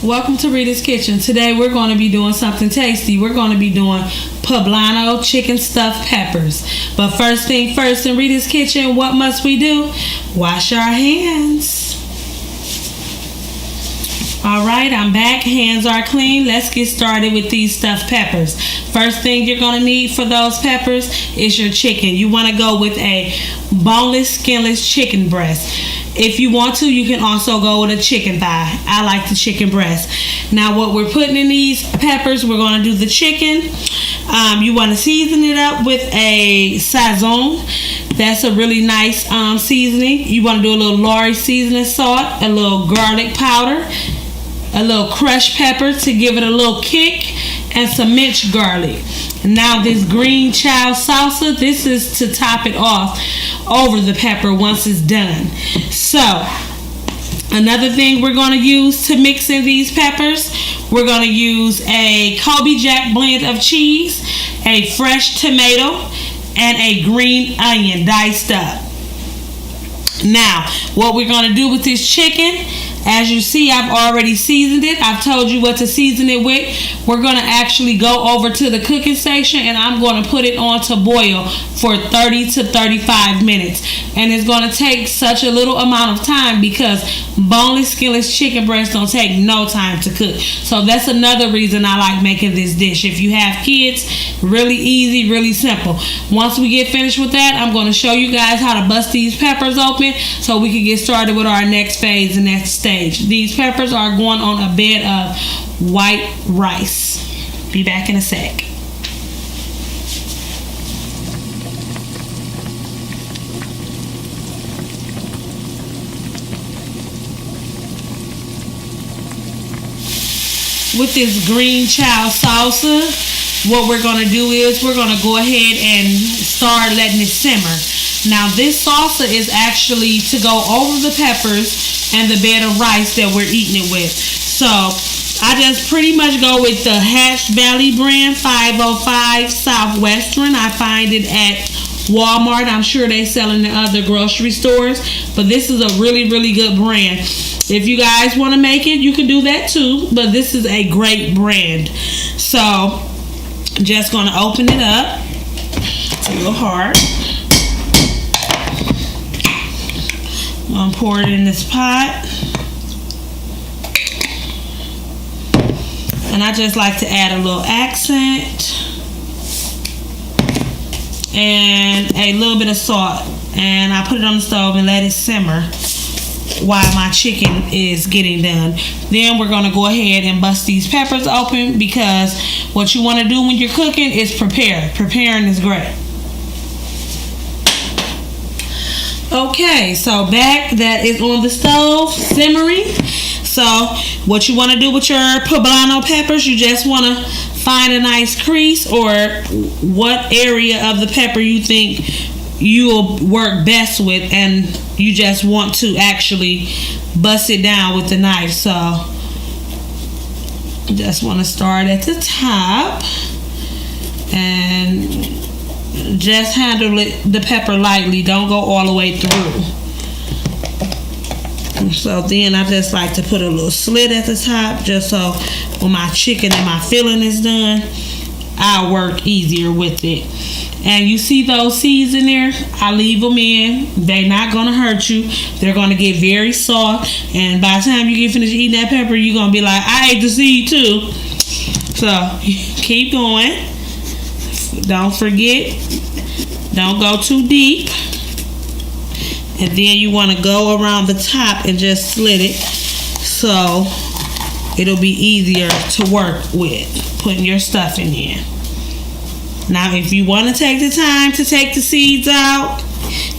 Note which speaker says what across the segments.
Speaker 1: Welcome to Rita's Kitchen. Today we're going to be doing something tasty. We're going to be doing Poblano chicken stuffed peppers. But first thing first, in Rita's Kitchen, what must we do? Wash our hands. Alright, I'm back. Hands are clean. Let's get started with these stuffed peppers. First thing you're going to need for those peppers is your chicken. You want to go with a boneless, skinless chicken breast. If you want to, you can also go with a chicken thigh. I like the chicken breast. Now, what we're putting in these peppers, we're going to do the chicken. You want to season it up with a sazon. That's a really nice seasoning. You want to do a little Lori seasoning salt, a little garlic powder, a little crushed pepper to give it a little kick, and some minced garlic. Now this green child salsa, this is to top it off over the pepper once it's done. So another thing we're going to use to mix in these peppers, we're going to use a Kobe Jack blend of cheese, a fresh tomato, and a green onion diced up. Now, what we're going to do with this chicken, as you see, I've already seasoned it. I've told you what to season it with. We're going to actually go over to the cooking station and I'm going to put it on to boil for 30 to 35 minutes. And it's going to take such a little amount of time because boneless, skinless chicken breasts don't take no time to cook. So that's another reason I like making this dish. If you have kids, really easy, really simple. Once we get finished with that, I'm going to show you guys how to bust these peppers open so we can get started with our next phase and next stage. These peppers are going on a bed of white rice. Be back in a sec. With this green child salsa, what we're going to do is we're going to go ahead and start letting it simmer. Now this salsa is actually to go over the peppers and the bed of rice that we're eating it with. So I just pretty much go with the Hatch Valley brand 505 Southwestern. I find it at Walmart. I'm sure they sell in the other grocery stores, but this is a really, really good brand. If you guys want to make it, you can do that too, but this is a great brand. So just going to open it up. It's a little hard. I'm going to pour it in this pot. And I just like to add a little accent and a little bit of salt. And I put it on the stove and let it simmer while my chicken is getting done. Then we're going to go ahead and bust these peppers open because what you want to do when you're cooking is prepare. Preparing is great. Okay, so back that is on the stove simmering. So what you want to do with your poblano peppers, you just want to find a nice crease or what area of the pepper you think you'll work best with, and you just want to actually bust it down with the knife. So just want to start at the top and just handle the pepper lightly. Don't go all the way through. So then I just like to put a little slit at the top just so when my chicken and my filling is done, I'll work easier with it. And you see those seeds in there? I leave them in. They're not going to hurt you. They're going to get very soft. And by the time you get finished eating that pepper, you're going to be like, I ate the seed too. So keep going. Don't forget, don't go too deep. And then you want to go around the top and just slit it so it'll be easier to work with putting your stuffing in. Now, if you want to take the time to take the seeds out,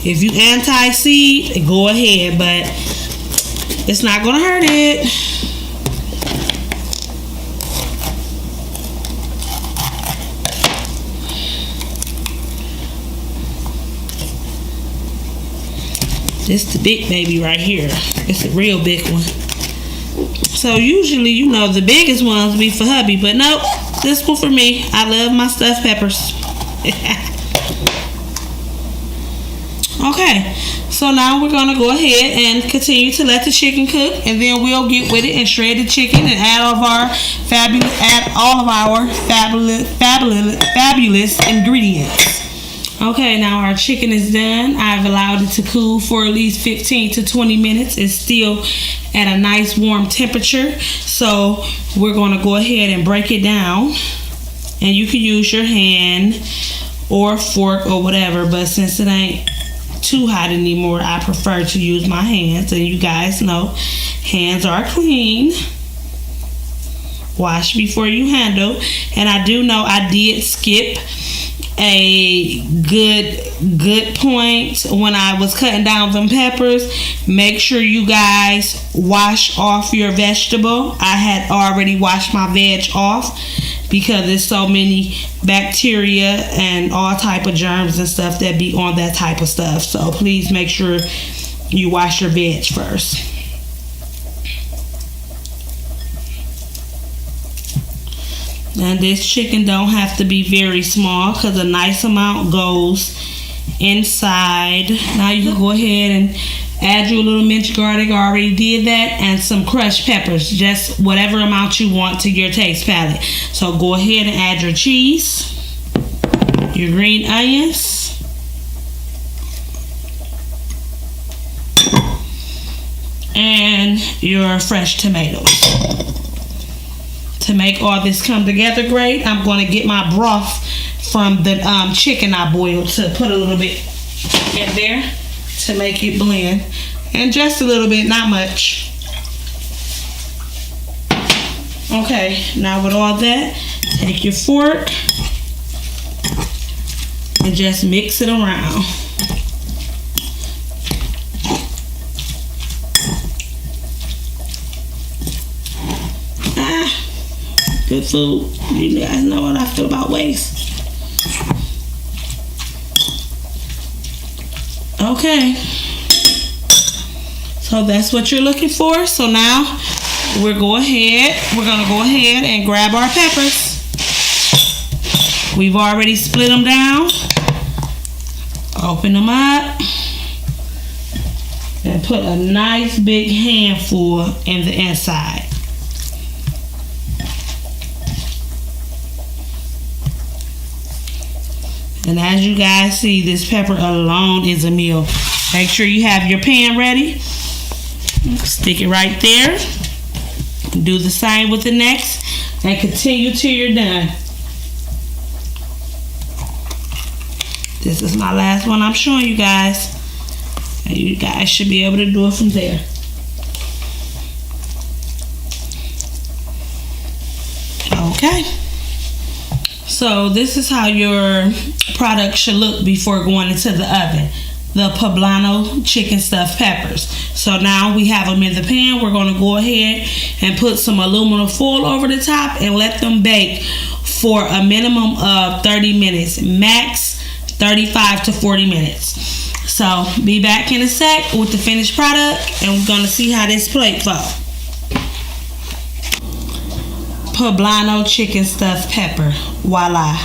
Speaker 1: if you anti-seed, go ahead, but it's not going to hurt it. This is the big baby right here. It's a real big one. So usually, you know, the biggest ones be for hubby, but nope, this one for me. I love my stuffed peppers. Okay, so now we're gonna go ahead and continue to let the chicken cook, and then we'll get with it and shred the chicken and add all of our fabulous ingredients. Okay, now our chicken is done. I've allowed it to cool for at least 15 to 20 minutes. It's still at a nice warm temperature, so we're gonna go ahead and break it down, and you can use your hand or fork or whatever, but since it ain't too hot anymore, I prefer to use my hands, and you guys know hands are clean. Wash before you handle. And I do know I did skip a good point when I was cutting down them peppers. Make sure you guys wash off your vegetable. I had already washed my veg off because there's so many bacteria and all type of germs and stuff that be on that type of stuff. So please make sure you wash your veg first. And this chicken don't have to be very small because a nice amount goes inside. Now you can go ahead and add your little minced garlic. I already did that, and some crushed peppers, just whatever amount you want to your taste palette. So go ahead and add your cheese, your green onions, and your fresh tomatoes. To make all this come together great, I'm going to get my broth from the chicken I boiled to put a little bit in there to make it blend, and just a little bit, not much. Okay, now with all that, take your fork and just mix it around. Good food. You guys know what I feel about waste. Okay. So that's what you're looking for. So now we're gonna go ahead and grab our peppers. We've already split them down. Open them up and put a nice big handful in the inside. And as you guys see, this pepper alone is a meal. Make sure you have your pan ready. Stick it right there. Do the same with the next, and continue till you're done. This is my last one I'm showing you guys, and you guys should be able to do it from there. Okay. So this is how your product should look before going into the oven. The Poblano chicken stuffed peppers. So now we have them in the pan. We're going to go ahead and put some aluminum foil over the top and let them bake for a minimum of 30 minutes, max 35 to 40 minutes. So be back in a sec with the finished product, and we're going to see how this plate falls. Poblano chicken stuffed pepper. Voila.